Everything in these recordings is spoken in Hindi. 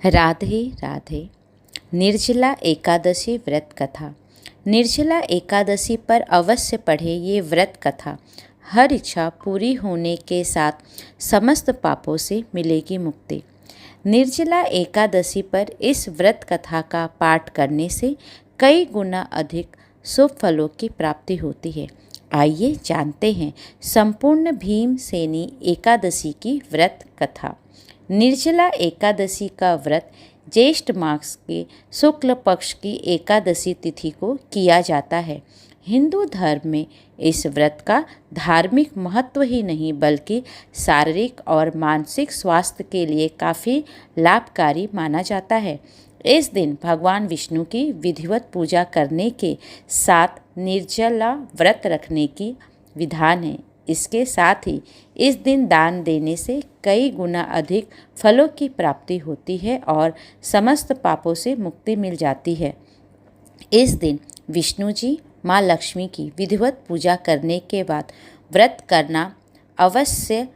राधे राधे। निर्जला एकादशी व्रत कथा। निर्जला एकादशी पर अवश्य पढ़े ये व्रत कथा। हर इच्छा पूरी होने के साथ समस्त पापों से मिलेगी मुक्ति। निर्जला एकादशी पर इस व्रत कथा का पाठ करने से कई गुना अधिक शुभ फलों की प्राप्ति होती है। आइए जानते हैं संपूर्ण भीमसेनी एकादशी की व्रत कथा। निर्जला एकादशी का व्रत ज्येष्ठ मास के शुक्ल पक्ष की एकादशी तिथि को किया जाता है। हिंदू धर्म में इस व्रत का धार्मिक महत्व ही नहीं बल्कि शारीरिक और मानसिक स्वास्थ्य के लिए काफ़ी लाभकारी माना जाता है। इस दिन भगवान विष्णु की विधिवत पूजा करने के साथ निर्जला व्रत रखने की विधान है। इसके साथ ही इस दिन दान देने से कई गुना अधिक फलों की प्राप्ति होती है और समस्त पापों से मुक्ति मिल जाती है। इस दिन विष्णु जी माँ लक्ष्मी की विधिवत पूजा करने के बाद व्रत करना अवश्य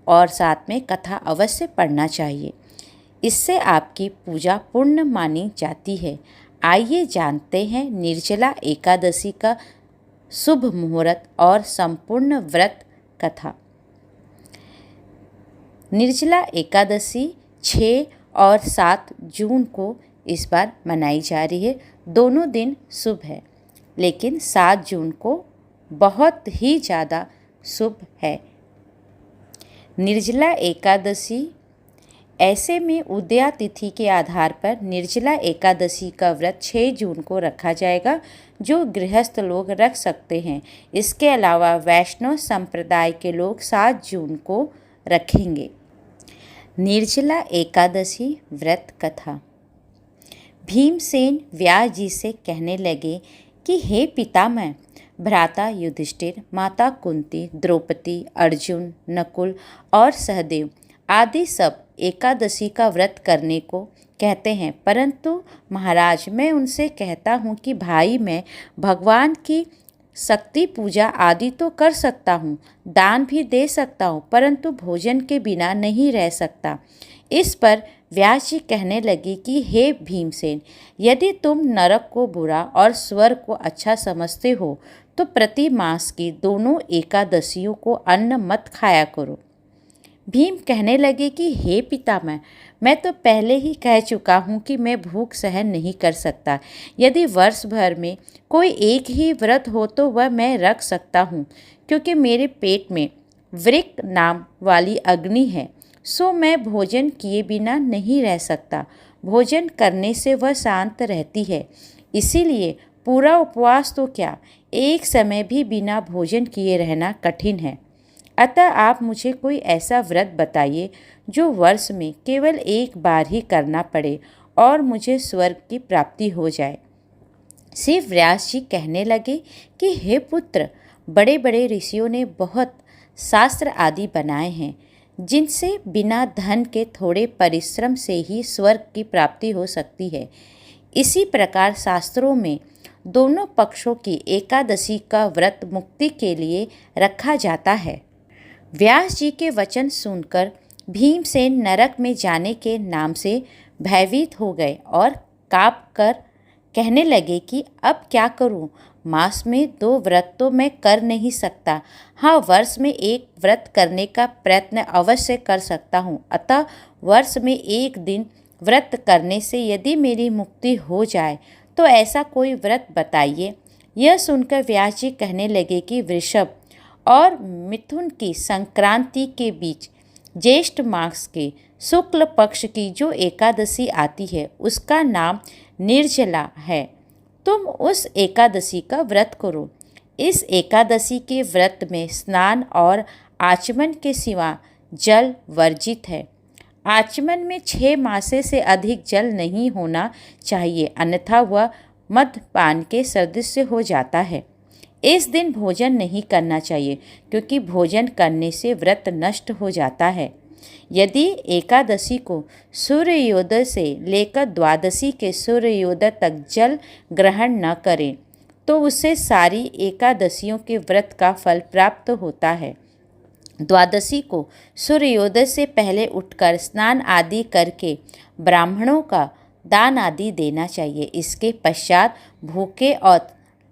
और साथ में कथा अवश्य पढ़ना चाहिए। इससे आपकी पूजा पूर्ण मानी जाती है। आइए जानते हैं निर्जला एकादशी का शुभ मुहूर्त और संपूर्ण व्रत कथा। निर्जला एकादशी 6 और 7 जून को इस बार मनाई जा रही है। दोनों दिन शुभ है, लेकिन 7 जून को बहुत ही ज़्यादा शुभ है। निर्जला एकादशी ऐसे में उदया तिथि के आधार पर निर्जला एकादशी का व्रत 6 जून को रखा जाएगा, जो गृहस्थ लोग रख सकते हैं। इसके अलावा वैष्णव संप्रदाय के लोग 7 जून को रखेंगे। निर्जला एकादशी व्रत कथा। भीमसेन व्यास जी से कहने लगे कि हे पितामह, भ्राता युधिष्ठिर, माता कुंती, द्रौपदी, अर्जुन, नकुल और सहदेव आदि सब एकादशी का व्रत करने को कहते हैं, परंतु महाराज मैं उनसे कहता हूँ कि भाई मैं भगवान की शक्ति पूजा आदि तो कर सकता हूँ, दान भी दे सकता हूँ, परंतु भोजन के बिना नहीं रह सकता। इस पर व्यास जी कहने लगे कि हे भीमसेन, यदि तुम नरक को बुरा और स्वर्ग को अच्छा समझते हो तो प्रति मास की दोनों एकादशियों को अन्न मत खाया करो। भीम कहने लगे कि हे पितामह, मैं तो पहले ही कह चुका हूँ कि मैं भूख सहन नहीं कर सकता। यदि वर्ष भर में कोई एक ही व्रत हो तो वह मैं रख सकता हूँ, क्योंकि मेरे पेट में वृक नाम वाली अग्नि है, सो मैं भोजन किए बिना नहीं रह सकता। भोजन करने से वह शांत रहती है, इसीलिए पूरा उपवास तो क्या, एक समय भी बिना भोजन किए रहना कठिन है। अतः आप मुझे कोई ऐसा व्रत बताइए जो वर्ष में केवल एक बार ही करना पड़े और मुझे स्वर्ग की प्राप्ति हो जाए। श्री व्यास जी कहने लगे कि हे पुत्र, बड़े बड़े ऋषियों ने बहुत शास्त्र आदि बनाए हैं, जिनसे बिना धन के थोड़े परिश्रम से ही स्वर्ग की प्राप्ति हो सकती है। इसी प्रकार शास्त्रों में दोनों पक्षों की एकादशी का व्रत मुक्ति के लिए रखा जाता है। व्यास जी के वचन सुनकर भीमसेन नरक में जाने के नाम से भयभीत हो गए और काँप कर कहने लगे कि अब क्या करूं? मास में 2 व्रत तो मैं कर नहीं सकता। हाँ, वर्ष में एक व्रत करने का प्रयत्न अवश्य कर सकता हूं। अतः वर्ष में एक दिन व्रत करने से यदि मेरी मुक्ति हो जाए तो ऐसा कोई व्रत बताइए। यह सुनकर व्यास जी कहने लगे कि वृषभ और मिथुन की संक्रांति के बीच ज्येष्ठ मास के शुक्ल पक्ष की जो एकादशी आती है उसका नाम निर्जला है। तुम उस एकादशी का व्रत करो। इस एकादशी के व्रत में स्नान और आचमन के सिवा जल वर्जित है। आचमन में 6 मासे से अधिक जल नहीं होना चाहिए, अन्यथा वह मद्यपान के सदृश हो जाता है। इस दिन भोजन नहीं करना चाहिए, क्योंकि भोजन करने से व्रत नष्ट हो जाता है। यदि एकादशी को सूर्योदय से लेकर द्वादशी के सूर्योदय तक जल ग्रहण न करें तो उससे सारी एकादशियों के व्रत का फल प्राप्त होता है। द्वादशी को सूर्योदय से पहले उठकर स्नान आदि करके ब्राह्मणों का दान आदि देना चाहिए। इसके पश्चात भूखे और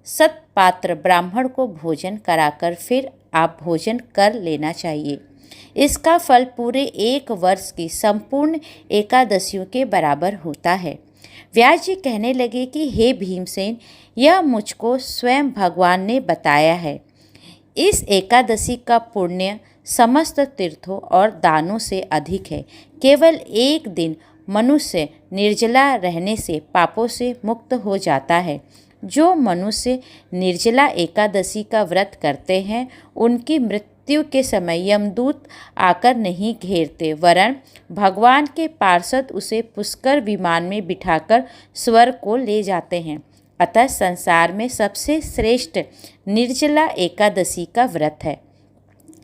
सत्पात्र ब्राह्मण को भोजन कराकर फिर आप भोजन कर लेना चाहिए। इसका फल पूरे 1 वर्ष की संपूर्ण एकादशियों के बराबर होता है। व्यास जी कहने लगे कि हे भीमसेन, यह मुझको स्वयं भगवान ने बताया है। इस एकादशी का पुण्य समस्त तीर्थों और दानों से अधिक है। केवल एक दिन मनुष्य निर्जला रहने से पापों से मुक्त हो जाता है। जो मनुष्य निर्जला एकादशी का व्रत करते हैं उनकी मृत्यु के समय यमदूत आकर नहीं घेरते, वरन भगवान के पार्षद उसे पुष्कर विमान में बिठाकर स्वर्ग को ले जाते हैं। अतः संसार में सबसे श्रेष्ठ निर्जला एकादशी का व्रत है।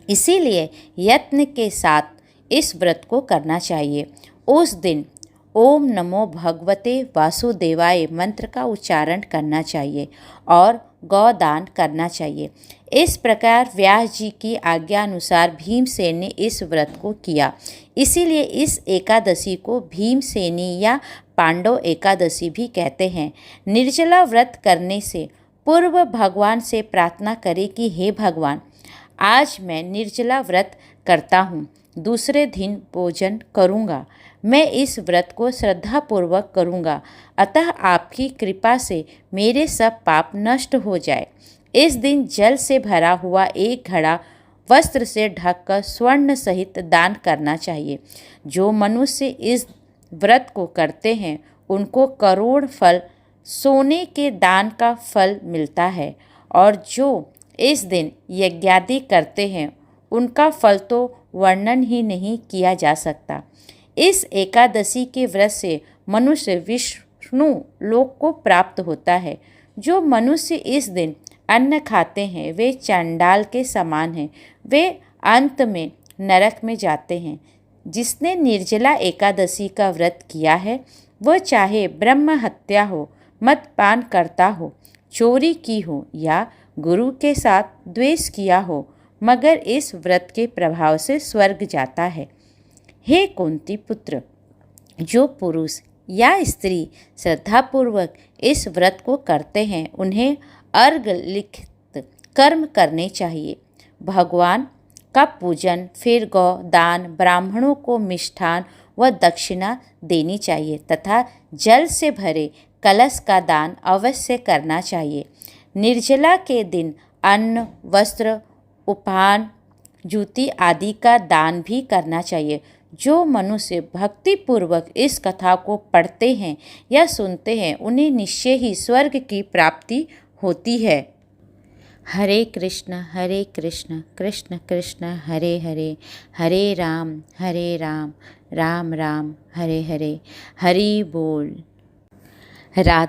इसीलिए यत्न के साथ इस व्रत को करना चाहिए। उस दिन ओम नमो भगवते वासुदेवाय मंत्र का उच्चारण करना चाहिए और गौदान करना चाहिए। इस प्रकार व्यास जी की आज्ञा अनुसार भीमसेन ने इस व्रत को किया। इसीलिए इस एकादशी को भीमसेनी या पांडव एकादशी भी कहते हैं। निर्जला व्रत करने से पूर्व भगवान से प्रार्थना करें कि हे भगवान, आज मैं निर्जला व्रत करता हूँ, दूसरे दिन भोजन करूँगा। मैं इस व्रत को श्रद्धापूर्वक करूँगा, अतः आपकी कृपा से मेरे सब पाप नष्ट हो जाए। इस दिन जल से भरा हुआ एक घड़ा वस्त्र से ढककर स्वर्ण सहित दान करना चाहिए। जो मनुष्य इस व्रत को करते हैं उनको करोड़ फल सोने के दान का फल मिलता है, और जो इस दिन यज्ञादि करते हैं उनका फल तो वर्णन ही नहीं किया जा सकता। इस एकादशी के व्रत से मनुष्य विष्णु लोक को प्राप्त होता है। जो मनुष्य इस दिन अन्न खाते हैं वे चंडाल के समान हैं, वे अंत में नरक में जाते हैं। जिसने निर्जला एकादशी का व्रत किया है वह चाहे ब्रह्म हत्या हो, मदपान करता हो, चोरी की हो या गुरु के साथ द्वेष किया हो, मगर इस व्रत के प्रभाव से स्वर्ग जाता है। हे कुंती पुत्र, जो पुरुष या स्त्री श्रद्धापूर्वक इस व्रत को करते हैं उन्हें अर्घ लिखित कर्म करने चाहिए। भगवान का पूजन, फिर गौ दान, ब्राह्मणों को मिष्ठान व दक्षिणा देनी चाहिए तथा जल से भरे कलश का दान अवश्य करना चाहिए। निर्जला के दिन अन्न, वस्त्र, उपहार, जूती आदि का दान भी करना चाहिए। जो मनुष्य भक्तिपूर्वक इस कथा को पढ़ते हैं या सुनते हैं उन्हें निश्चय ही स्वर्ग की प्राप्ति होती है। हरे कृष्ण कृष्ण कृष्ण हरे हरे, हरे राम राम राम हरे हरे। हरि बोल। राधे।